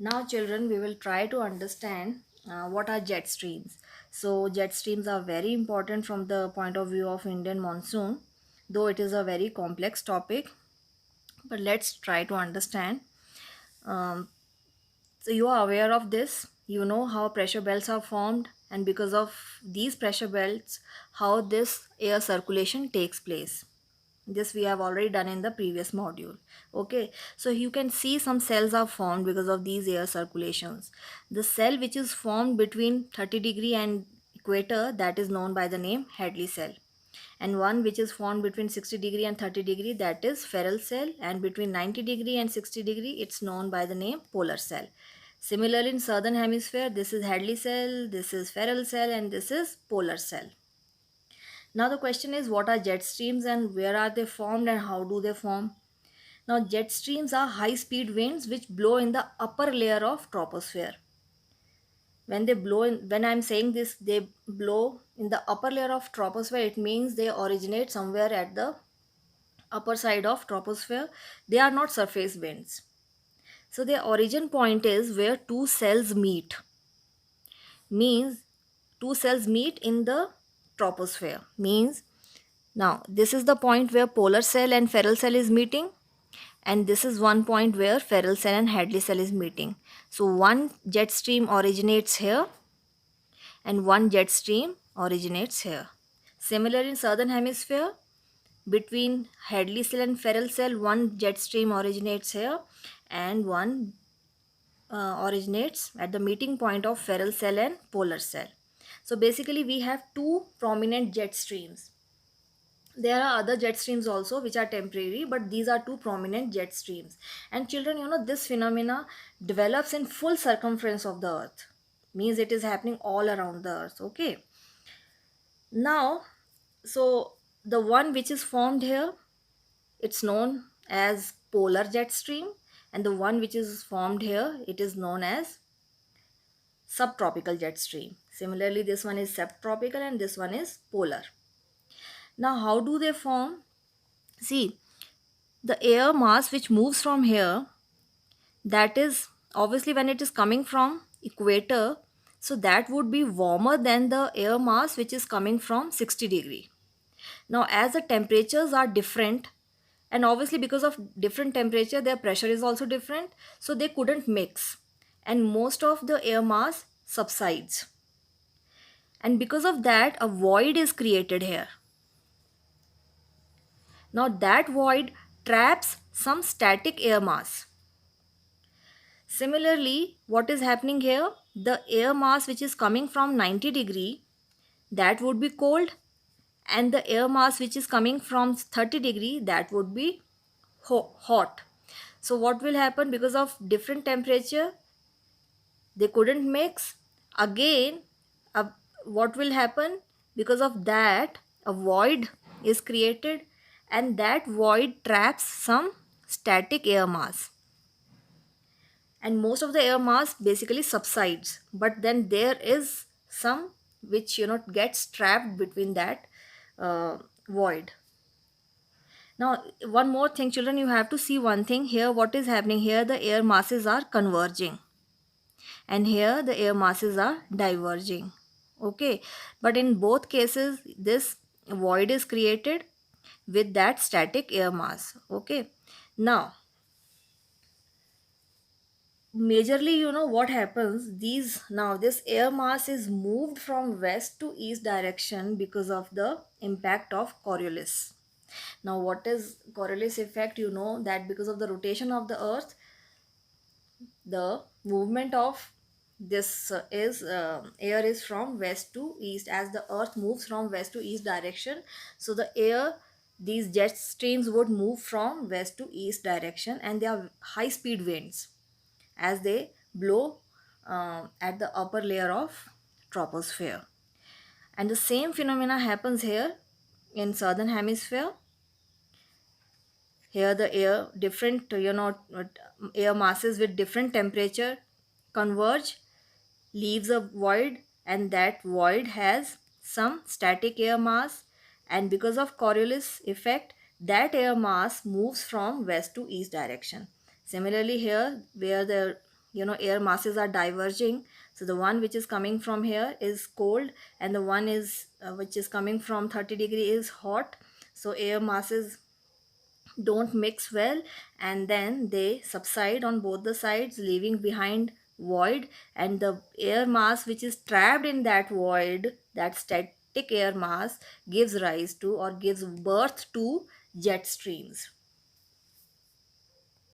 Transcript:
Now, children, we will try to understand what are jet streams. So, jet streams are very important from the point of view of Indian monsoon, though it is a very complex topic. But let's try to understand. Um, so, you are aware of this. You know how pressure belts are formed, and because of these pressure belts, how this air circulation takes place. This we have already done in the previous module. Okay, so you can see some cells are formed because of these air circulations. The cell which is formed between 30° and equator, that is known by the name Hadley cell, and one which is formed between 60° and 30°, that is Ferrel cell, and between 90° and 60°, it's known by the name polar cell. Similarly, in southern hemisphere, this is Hadley cell, this is Ferrel cell, and this is polar cell. Now the question is, what are jet streams and where are they formed and how do they form? Now jet streams are high speed winds which blow in the upper layer of troposphere. When they blow in, when I'm saying this, they blow in the upper layer of troposphere, it means they originate somewhere at the upper side of troposphere. They are not surface winds. So their origin point is where two cells meet. Means two cells meet in the troposphere. Means now, this is the point where polar cell and Ferrel cell is meeting, and this is one point where Ferrel cell and Hadley cell is meeting. So, one jet stream originates here and one jet stream originates here. Similar in southern hemisphere, between Hadley cell and Ferrel cell, one jet stream originates here and one originates at the meeting point of Ferrel cell and polar cell. So, basically, we have two prominent jet streams. There are other jet streams also which are temporary, but these are two prominent jet streams. And children, this phenomena develops in full circumference of the earth, means it is happening all around the earth. Okay, now, so the one which is formed here, it's known as polar jet stream, and the one which is formed here, it is known as subtropical jet stream. Similarly, this one is subtropical and this one is polar. Now, how do they form? See, the air mass which moves from here, that is obviously when it is coming from equator, so that would be warmer than the air mass which is coming from 60°. Now, as the temperatures are different, and obviously because of different temperature their pressure is also different, so they couldn't mix, and most of the air mass subsides, and because of that a void is created here. Now that void traps some static air mass. Similarly, what is happening here? The air mass which is coming from 90°, that would be cold, and the air mass which is coming from 30°, that would be hot. So what will happen? Because of different temperature, they couldn't mix. Again, what will happen? Because of that, a void is created, and that void traps some static air mass, and most of the air mass basically subsides, but then there is some which gets trapped between that void. Now one more thing, children, you have to see one thing here. What is happening here? The air masses are converging, and here the air masses are diverging. Okay, but in both cases this void is created with that static air mass. Okay, now majorly, what happens, these now this air mass is moved from west to east direction because of the impact of Coriolis. Now what is Coriolis effect? You know that because of the rotation of the earth, the movement of this is air is from west to east. As the earth moves from west to east direction, so the air, these jet streams would move from west to east direction, and they are high speed winds as they blow at the upper layer of troposphere. And the same phenomena happens here in southern hemisphere. Here the air, different air masses with different temperature converge, leaves a void, and that void has some static air mass, and because of Coriolis effect, that air mass moves from west to east direction. Similarly here, where the air masses are diverging. So the one which is coming from here is cold, and the one is which is coming from 30 degree is hot. So air masses don't mix well, and then they subside on both the sides, leaving behind void. And the air mass which is trapped in that void, that static air mass, gives rise to or gives birth to jet streams.